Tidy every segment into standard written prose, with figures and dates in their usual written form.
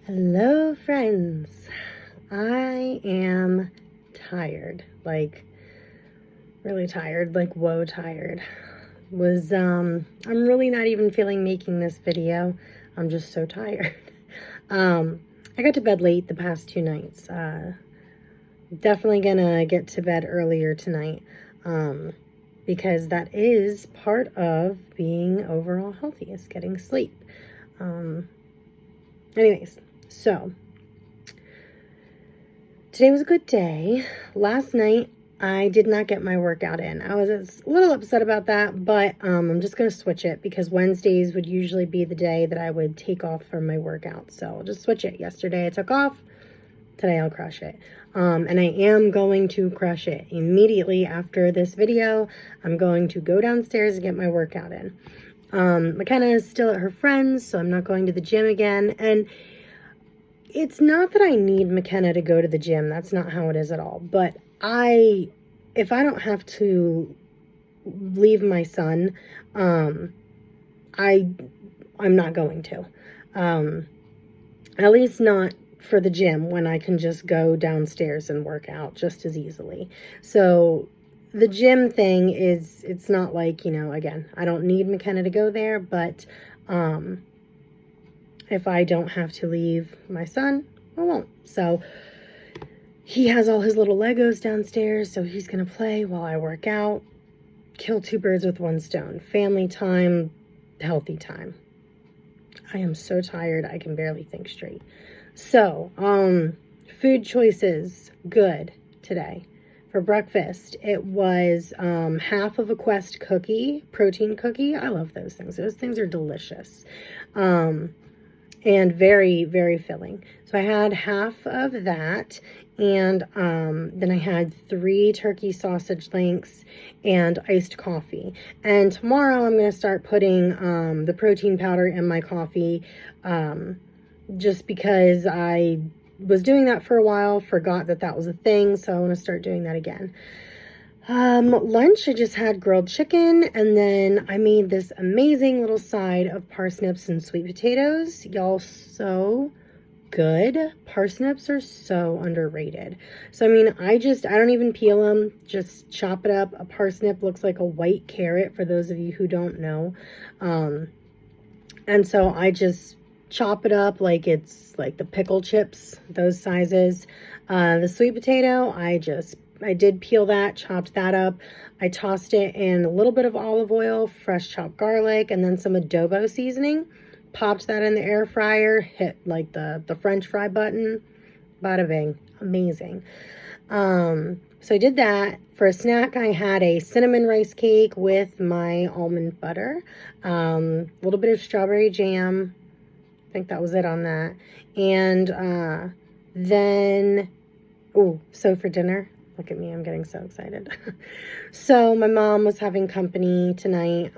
Hello, friends. I am tired, like really tired, like whoa tired. I'm really not even feeling making this video. I'm just so tired. I got to bed late the past 2 nights. Definitely gonna get to bed earlier tonight. Because that is part of being overall healthy, is getting sleep. Anyways, so today was a good day. Last night, I did not get my workout in. I was a little upset about that, but I'm just going to switch it because Wednesdays would usually be the day that I would take off from my workout. So I'll just switch it. Yesterday I took off. Today I'll crush it. And I am going to crush it. Immediately after this video, I'm going to go downstairs and get my workout in. McKenna is still at her friend's, so I'm not going to the gym again. And it's not that I need McKenna to go to the gym. That's not how it is at all. But if I don't have to leave my son, I'm not going to. At least not for the gym when I can just go downstairs and work out just as easily. So the gym thing it's not like, again, I don't need McKenna to go there, but if I don't have to leave my son, I won't. So he has all his little Legos downstairs, so he's going to play while I work out. Kill two birds with one stone. Family time, healthy time. I am so tired, I can barely think straight. So, food choices, good today. For breakfast, it was half of a Quest cookie, protein cookie. I love those things. Those things are delicious. And very, very filling. So I had half of that, and then I had 3 turkey sausage links and iced coffee. And tomorrow I'm going to start putting the protein powder in my coffee, just because I was doing that for a while, forgot that was a thing, so I want to start doing that again. Lunch, I just had grilled chicken, and then I made this amazing little side of parsnips and sweet potatoes. Y'all, so good. Parsnips are so underrated. So, I don't even peel them, just chop it up. A parsnip looks like a white carrot, for those of you who don't know. And so I just chop it up like it's like the pickle chips, those sizes. The sweet potato, I did peel that, chopped that up. I tossed it in a little bit of olive oil, fresh chopped garlic, and then some adobo seasoning. Popped that in the air fryer, hit like the French fry button. Bada bing. Amazing. So I did that. For a snack, I had a cinnamon rice cake with my almond butter. A little bit of strawberry jam. I think that was it on that. And then, so for dinner, look at me, I'm getting so excited. So my mom was having company tonight,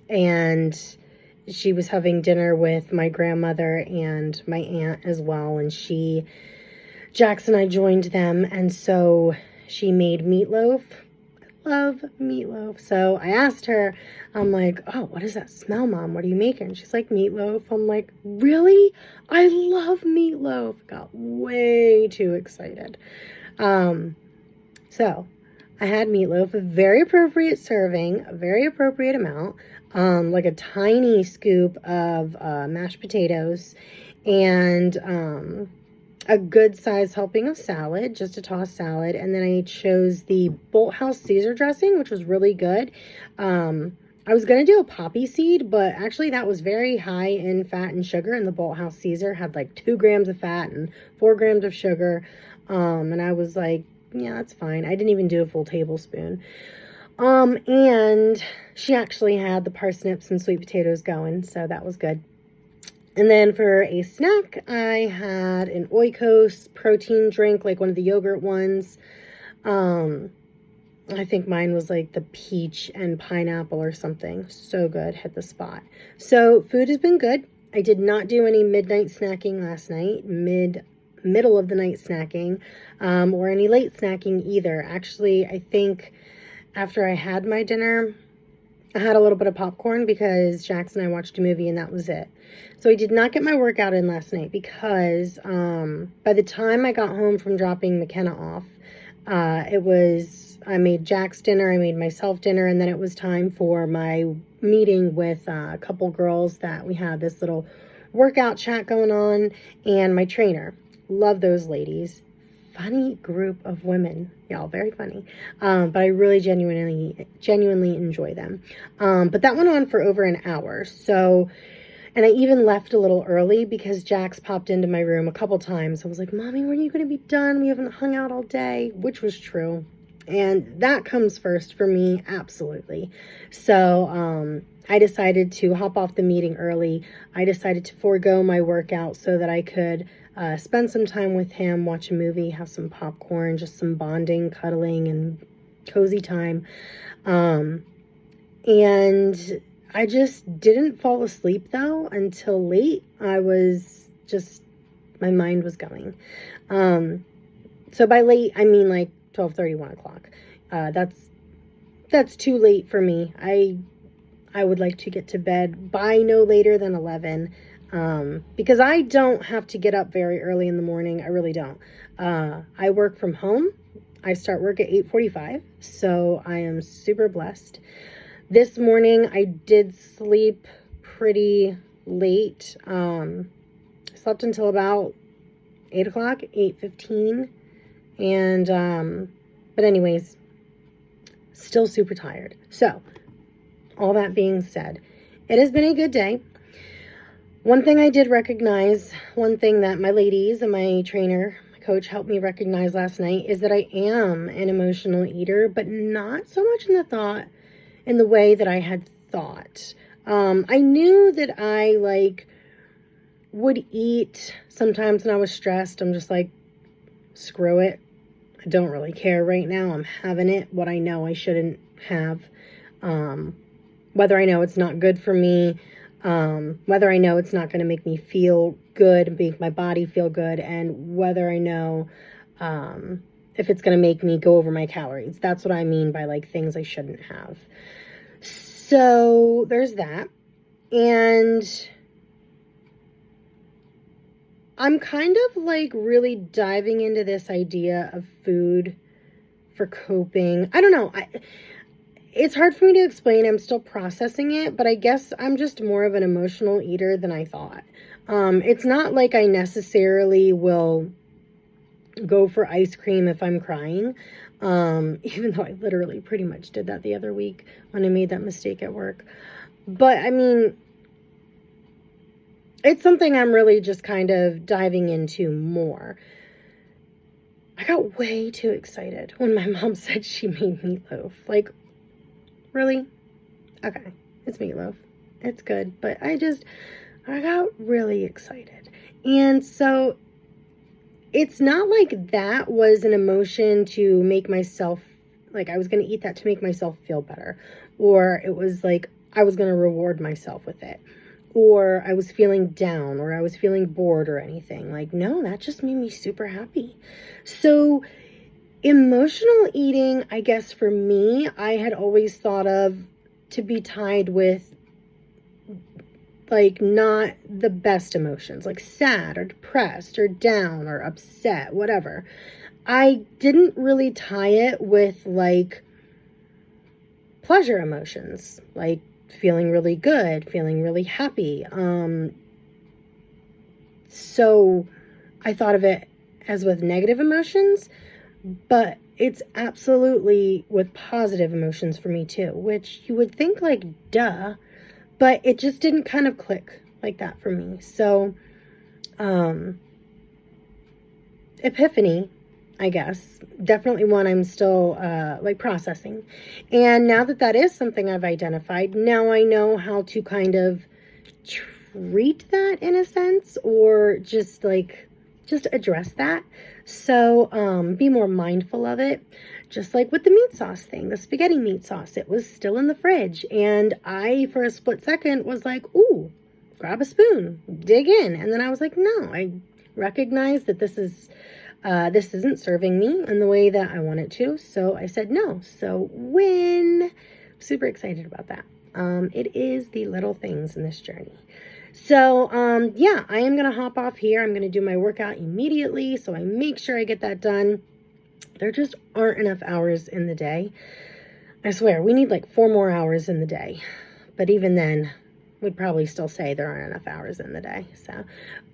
and she was having dinner with my grandmother and my aunt as well, and Jax and I joined them, and so she made meatloaf. I love meatloaf. So I asked her, I'm like, oh, what does that smell, Mom? What are you making? She's like, meatloaf. I'm like, really? I love meatloaf. Got way too excited. So I had meatloaf, a very appropriate serving, a very appropriate amount, like a tiny scoop of mashed potatoes, and a good size helping of salad, just a tossed salad. And then I chose the Bolthouse Caesar dressing, which was really good. I was going to do a poppy seed, but actually that was very high in fat and sugar, and the Bolthouse Caesar had like 2 grams of fat and 4 grams of sugar. And I was like, yeah, that's fine. I didn't even do a full tablespoon. And she actually had the parsnips and sweet potatoes going, so that was good. And then for a snack, I had an Oikos protein drink, like one of the yogurt ones. I think mine was like the peach and pineapple or something. So good, hit the spot. So food has been good. I did not do any midnight snacking last night, middle of the night snacking, or any late snacking either. Actually, I think after I had my dinner, I had a little bit of popcorn because Jax and I watched a movie and that was it. So I did not get my workout in last night because by the time I got home from dropping McKenna off, I made Jax dinner, I made myself dinner, and then it was time for my meeting with a couple girls that we had this little workout chat going on, and my trainer. Love those ladies. Funny group of women, y'all, very funny. But I really genuinely enjoy them. But that went on for over an hour. So, and I even left a little early because Jax popped into my room a couple times. I was like, Mommy, when are you going to be done? We haven't hung out all day, which was true. And that comes first for me, absolutely. So, I decided to hop off the meeting early. I decided to forego my workout so that I could spend some time with him, watch a movie, have some popcorn, just some bonding, cuddling, and cozy time. And I just didn't fall asleep, though, until late. My mind was going. So by late, I mean like 12:30, 1 o'clock. That's too late for me. I would like to get to bed by no later than 11, because I don't have to get up very early in the morning. I really don't. I work from home. I start work at 8:45, so I am super blessed. This morning, I did sleep pretty late. I slept until about 8 o'clock, 8:15, and, but anyways, still super tired. So, all that being said, it has been a good day. One thing I did recognize, one thing that my ladies and my trainer, my coach, helped me recognize last night is that I am an emotional eater, but not so much in the way that I had thought. I knew that I would eat sometimes when I was stressed. I'm just like, screw it. I don't really care right now. I'm having it. What I know I shouldn't have. Whether I know it's not good for me, whether I know it's not going to make me feel good, make my body feel good, and whether I know if it's going to make me go over my calories. That's what I mean by things I shouldn't have. So there's that. And I'm kind of really diving into this idea of food for coping. I don't know. It's hard for me to explain. I'm still processing it, but I guess I'm just more of an emotional eater than I thought. It's not like I necessarily will go for ice cream if I'm crying, even though I literally pretty much did that the other week when I made that mistake at work. But I mean, it's something I'm really just kind of diving into more. I got way too excited when my mom said she made meatloaf. Really? Okay, it's meatloaf. It's good, but I got really excited. And so it's not like that was an emotion to make myself, I was going to eat that to make myself feel better. Or it was I was going to reward myself with it. Or I was feeling down, or I was feeling bored or anything. No, that just made me super happy. So emotional eating, I guess for me, I had always thought of to be tied with not the best emotions, sad or depressed or down or upset, whatever. I didn't really tie it with pleasure emotions, feeling really good, feeling really happy. So I thought of it as with negative emotions, but it's absolutely with positive emotions for me too, which you would think duh, but it just didn't kind of click like that for me. So, epiphany, I guess, definitely one I'm still processing. And now that is something I've identified, now I know how to kind of treat that in a sense, or just address that. So be more mindful of it. Just like with the meat sauce thing, the spaghetti meat sauce, it was still in the fridge, and I for a split second was like, ooh, grab a spoon, dig in. And then I was like, no, I recognize that this isn't serving me in the way that I want it to. So I said no. So super excited about that. It is the little things in this journey. So, yeah, I am going to hop off here. I'm going to do my workout immediately, so I make sure I get that done. There just aren't enough hours in the day. I swear, we need like 4 more hours in the day. But even then, we'd probably still say there aren't enough hours in the day. So,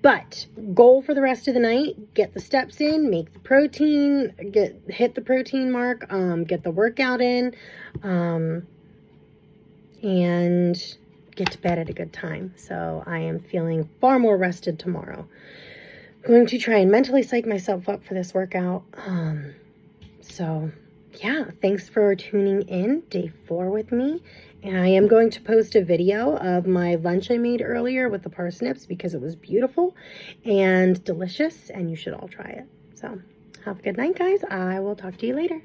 but goal for the rest of the night, get the steps in, make the protein, hit the protein mark, get the workout in, and get to bed at a good time. So I am feeling far more rested tomorrow. I'm going to try and mentally psych myself up for this workout. So yeah, thanks for tuning in day 4 with me. And I am going to post a video of my lunch I made earlier with the parsnips because it was beautiful and delicious, and you should all try it. So have a good night, guys. I will talk to you later.